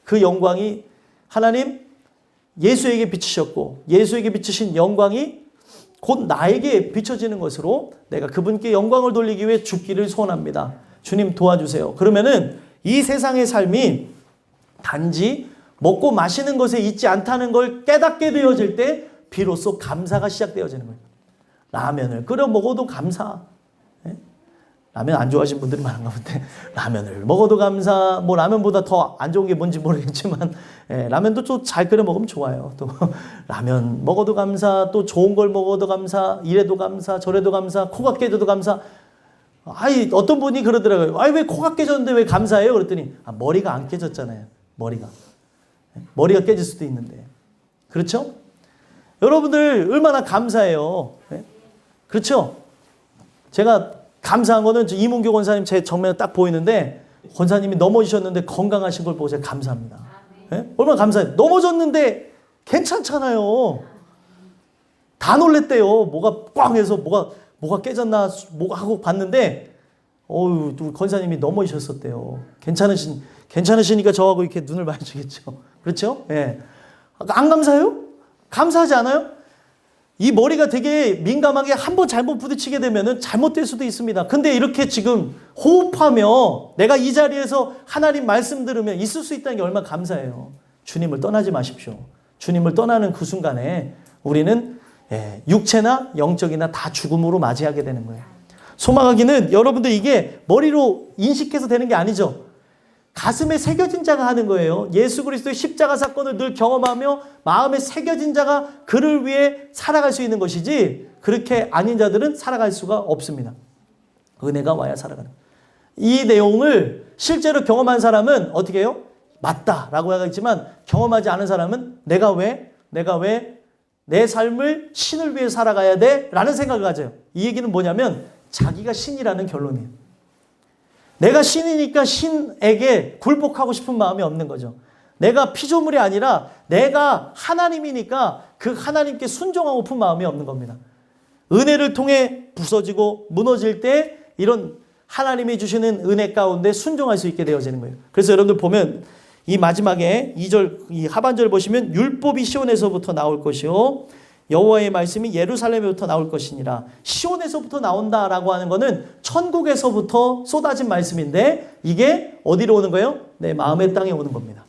그 영광이 하나님 예수에게 비치셨고 예수에게 비치신 영광이 곧 나에게 비춰지는 것으로 내가 그분께 영광을 돌리기 위해 죽기를 소원합니다. 주님 도와주세요. 그러면은 이 세상의 삶이 단지 먹고 마시는 것에 있지 않다는 걸 깨닫게 되어질 때 비로소 감사가 시작되어지는 거예요. 라면을 끓여 먹어도 감사. 예? 라면 안 좋아하시는 분들이 많은가 본데 라면을 먹어도 감사. 뭐 라면보다 더 안 좋은 게 뭔지 모르겠지만 예, 라면도 좀 잘 끓여 먹으면 좋아요. 또 라면 먹어도 감사. 또 좋은 걸 먹어도 감사. 이래도 감사. 저래도 감사. 코가 깨져도 감사. 아이 어떤 분이 그러더라고요. 아이 왜 코가 깨졌는데 왜 감사해요? 그랬더니 머리가 안 깨졌잖아요. 머리가 깨질 수도 있는데. 그렇죠? 여러분들 얼마나 감사해요. 네? 그렇죠? 제가 감사한 거는 이문교 권사님 제 정면에 딱 보이는데 권사님이 넘어지셨는데 건강하신 걸 보고 제가 감사합니다. 네? 얼마나 감사해요. 넘어졌는데 괜찮잖아요. 다 놀랬대요. 뭐가 꽝 해서 뭐가 깨졌나 뭐가 하고 봤는데 또 권사님이 넘어지셨었대요. 괜찮으시니까 저하고 이렇게 눈을 마주치겠죠. 그렇죠? 예. 안 감사해요? 감사하지 않아요? 이 머리가 되게 민감하게 한번 잘못 부딪히게 되면은 잘못될 수도 있습니다. 근데 이렇게 지금 호흡하며 내가 이 자리에서 하나님 말씀 들으면 있을 수 있다는 게 얼마나 감사해요. 주님을 떠나지 마십시오. 주님을 떠나는 그 순간에 우리는 육체나 영적이나 다 죽음으로 맞이하게 되는 거예요. 소망하기는 여러분들 이게 머리로 인식해서 되는 게 아니죠. 가슴에 새겨진 자가 하는 거예요. 예수 그리스도의 십자가 사건을 늘 경험하며 마음에 새겨진 자가 그를 위해 살아갈 수 있는 것이지 그렇게 아닌 자들은 살아갈 수가 없습니다. 은혜가 와야 살아가는. 이 내용을 실제로 경험한 사람은 어떻게 해요? 맞다라고 하겠지만 경험하지 않은 사람은 내가 왜 내 삶을 신을 위해 살아가야 돼? 라는 생각을 가져요. 이 얘기는 뭐냐면 자기가 신이라는 결론이에요. 내가 신이니까 신에게 굴복하고 싶은 마음이 없는 거죠. 내가 피조물이 아니라 내가 하나님이니까 그 하나님께 순종하고픈 마음이 없는 겁니다. 은혜를 통해 부서지고 무너질 때 이런 하나님이 주시는 은혜 가운데 순종할 수 있게 되어지는 거예요. 그래서 여러분들 보면 이 마지막에 2절, 이 하반절 보시면 율법이 시온에서부터 나올 것이요 여호와의 말씀이 예루살렘에부터 나올 것이니라. 시온에서부터 나온다라고 하는 거는 천국에서부터 쏟아진 말씀인데 이게 어디로 오는 거예요? 내 마음의 땅에 오는 겁니다.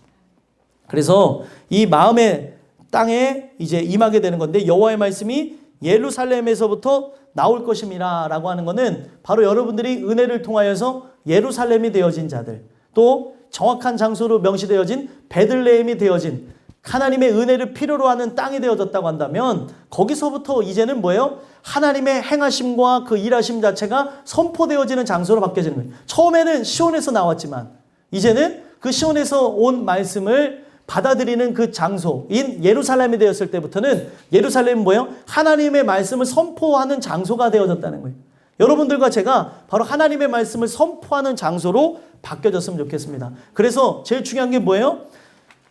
그래서 이 마음의 땅에 이제 임하게 되는 건데 여호와의 말씀이 예루살렘에서부터 나올 것임이라라고 하는 거는 바로 여러분들이 은혜를 통하여서 예루살렘이 되어진 자들, 또 정확한 장소로 명시되어진 베들레헴이 되어진 하나님의 은혜를 필요로 하는 땅이 되어졌다고 한다면 거기서부터 이제는 뭐예요? 하나님의 행하심과 그 일하심 자체가 선포되어지는 장소로 바뀌어지는 거예요. 처음에는 시온에서 나왔지만 이제는 그 시온에서 온 말씀을 받아들이는 그 장소인 예루살렘이 되었을 때부터는 예루살렘은 뭐예요? 하나님의 말씀을 선포하는 장소가 되어졌다는 거예요. 여러분들과 제가 바로 하나님의 말씀을 선포하는 장소로 바뀌어졌으면 좋겠습니다. 그래서 제일 중요한 게 뭐예요?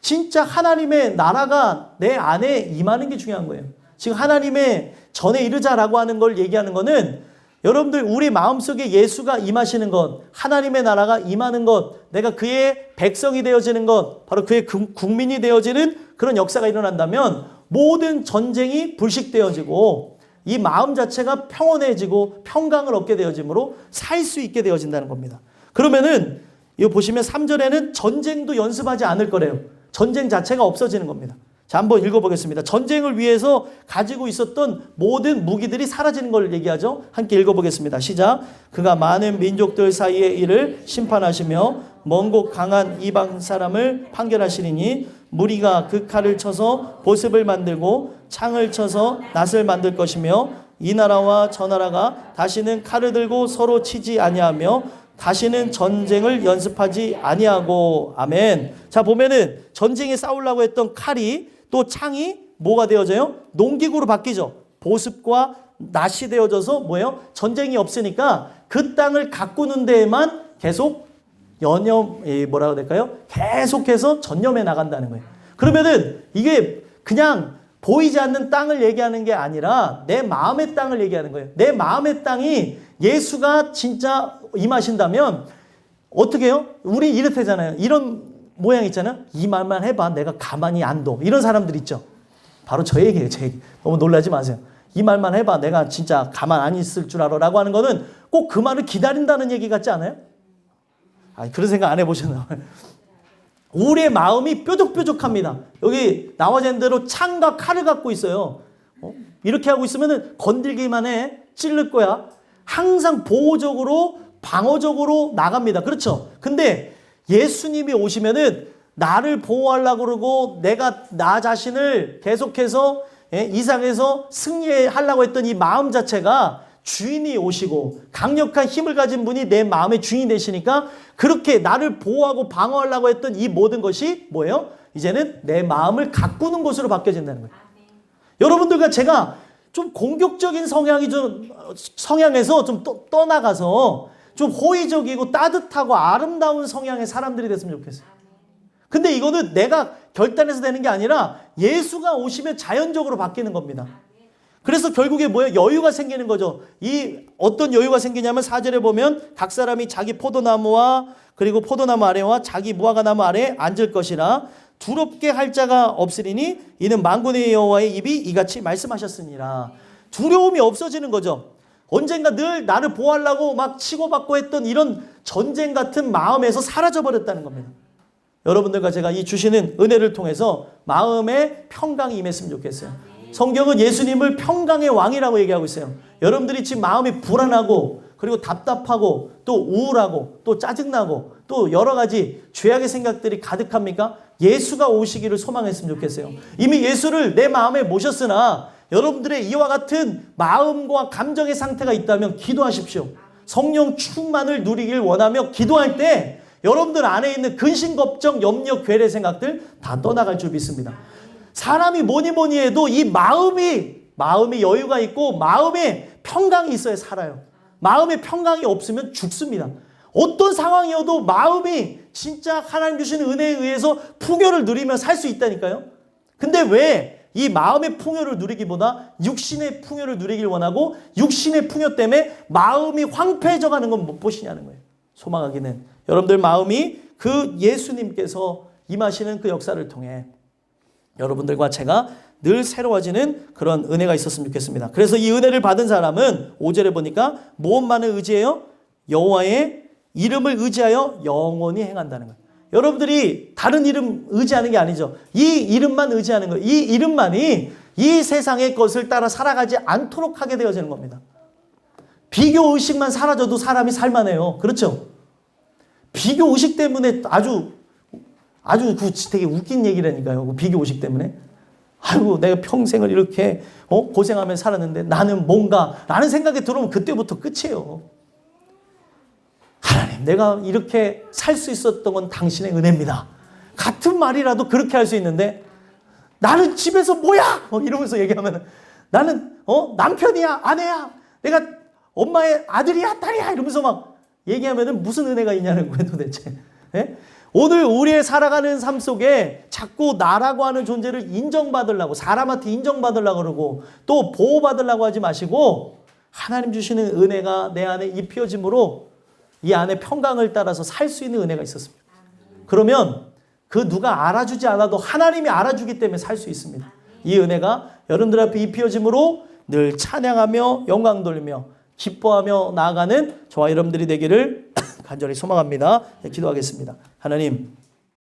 진짜 하나님의 나라가 내 안에 임하는 게 중요한 거예요. 지금 하나님의 전에 이르자라고 하는 걸 얘기하는 거는 여러분들 우리 마음속에 예수가 임하시는 것, 하나님의 나라가 임하는 것, 내가 그의 백성이 되어지는 것, 바로 그의 국민이 되어지는 그런 역사가 일어난다면 모든 전쟁이 불식되어지고 이 마음 자체가 평온해지고 평강을 얻게 되어지므로 살 수 있게 되어진다는 겁니다. 그러면은 이거 보시면 3절에는 전쟁도 연습하지 않을 거래요. 전쟁 자체가 없어지는 겁니다. 자, 한번 읽어보겠습니다. 전쟁을 위해서 가지고 있었던 모든 무기들이 사라지는 걸 얘기하죠. 함께 읽어보겠습니다. 시작. 그가 많은 민족들 사이의 일을 심판하시며 먼 곳 강한 이방 사람을 판결하시리니 무리가 그 칼을 쳐서 보습을 만들고 창을 쳐서 낫을 만들 것이며 이 나라와 저 나라가 다시는 칼을 들고 서로 치지 아니하며 다시는 전쟁을 연습하지 아니하고. 아멘. 자, 보면은 전쟁에 싸우려고 했던 칼이 또 창이 뭐가 되어져요? 농기구로 바뀌죠. 보습과 낫이 되어져서 뭐예요? 전쟁이 없으니까 그 땅을 가꾸는 데에만 계속 뭐라고 될까요? 계속해서 전념해 나간다는 거예요. 그러면은 이게 그냥 보이지 않는 땅을 얘기하는 게 아니라 내 마음의 땅을 얘기하는 거예요. 내 마음의 땅이 예수가 진짜 임하신다면 어떻게 해요? 우리 이렇다잖아요. 이런 모양 있잖아요. 이 말만 해봐. 내가 가만히 안 둬. 이런 사람들 있죠. 바로 저 얘기예요. 제 얘기. 너무 놀라지 마세요. 이 말만 해봐. 내가 진짜 가만 안 있을 줄 알아. 라고 하는 거는 꼭 그 말을 기다린다는 얘기 같지 않아요? 아니, 그런 생각 안 해보셨나요? 우리의 마음이 뾰족뾰족합니다. 여기 나와진 대로 창과 칼을 갖고 있어요. 이렇게 하고 있으면 건들기만 해. 찌를 거야. 항상 보호적으로, 방어적으로 나갑니다. 그렇죠? 근데 예수님이 오시면은 나를 보호하려고 그러고 내가 나 자신을 계속해서 이상해서 승리하려고 했던 이 마음 자체가 주인이 오시고 강력한 힘을 가진 분이 내 마음의 주인이 되시니까 그렇게 나를 보호하고 방어하려고 했던 이 모든 것이 뭐예요? 이제는 내 마음을 가꾸는 것으로 바뀌어진다는 거예요. 여러분들과 제가 좀 공격적인 성향에서 좀 떠나가서 좀 호의적이고 따뜻하고 아름다운 성향의 사람들이 됐으면 좋겠어요. 근데 이거는 내가 결단해서 되는 게 아니라 예수가 오시면 자연적으로 바뀌는 겁니다. 그래서 결국에 뭐예요? 여유가 생기는 거죠. 이 어떤 여유가 생기냐면 4절에 보면 각 사람이 자기 포도나무와 그리고 포도나무 아래와 자기 무화과나무 아래에 앉을 것이라 두렵게 할 자가 없으리니 이는 만군의 여호와의 입이 이같이 말씀하셨으니라. 두려움이 없어지는 거죠. 언젠가 늘 나를 보호하려고 막 치고받고 했던 이런 전쟁 같은 마음에서 사라져버렸다는 겁니다. 여러분들과 제가 이 주시는 은혜를 통해서 마음에 평강이 임했으면 좋겠어요. 성경은 예수님을 평강의 왕이라고 얘기하고 있어요. 여러분들이 지금 마음이 불안하고 그리고 답답하고 또 우울하고 또 짜증나고 또 여러 가지 죄악의 생각들이 가득합니까? 예수가 오시기를 소망했으면 좋겠어요. 이미 예수를 내 마음에 모셨으나 여러분들의 이와 같은 마음과 감정의 상태가 있다면 기도하십시오. 성령 충만을 누리길 원하며 기도할 때 여러분들 안에 있는 근심, 걱정, 염려, 괴뢰 생각들 다 떠나갈 줄 믿습니다. 사람이 뭐니 해도 이 마음이 여유가 있고 마음에 평강이 있어야 살아요. 마음에 평강이 없으면 죽습니다. 어떤 상황이어도 마음이 진짜 하나님 주시는 은혜에 의해서 풍요를 누리며 살 수 있다니까요. 근데 왜 이 마음의 풍요를 누리기보다 육신의 풍요를 누리길 원하고 육신의 풍요 때문에 마음이 황폐해져 가는 건 못 보시냐는 거예요. 소망하기는 여러분들 마음이 그 예수님께서 임하시는 그 역사를 통해 여러분들과 제가 늘 새로워지는 그런 은혜가 있었으면 좋겠습니다. 그래서 이 은혜를 받은 사람은 5절에 보니까 무엇만을 의지해요? 여호와의 이름을 의지하여 영원히 행한다는 거예요. 여러분들이 다른 이름 의지하는 게 아니죠. 이 이름만 의지하는 거예요. 이 이름만이 이 세상의 것을 따라 살아가지 않도록 하게 되어지는 겁니다. 비교의식만 사라져도 사람이 살만해요. 그렇죠? 비교의식 때문에 아주 그 되게 웃긴 얘기라니까요. 비교의식 때문에. 아이고 내가 평생을 이렇게 고생하면서 살았는데 나는 뭔가 라는 생각이 들어오면 그때부터 끝이에요. 하나님 내가 이렇게 살 수 있었던 건 당신의 은혜입니다. 같은 말이라도 그렇게 할 수 있는데 나는 집에서 뭐야? 이러면서 얘기하면 나는 남편이야 아내야 내가 엄마의 아들이야 딸이야 이러면서 막 얘기하면 무슨 은혜가 있냐는 거예요 도대체. 네? 오늘 우리의 살아가는 삶 속에 자꾸 나라고 하는 존재를 인정받으려고 사람한테 인정받으려고 그러고 또 보호받으려고 하지 마시고 하나님 주시는 은혜가 내 안에 입혀짐으로 이 안에 평강을 따라서 살 수 있는 은혜가 있었습니다. 그러면 그 누가 알아주지 않아도 하나님이 알아주기 때문에 살 수 있습니다. 이 은혜가 여러분들 앞에 입혀짐으로 늘 찬양하며 영광 돌리며 기뻐하며 나아가는 저와 여러분들이 되기를 간절히 소망합니다. 기도하겠습니다. 하나님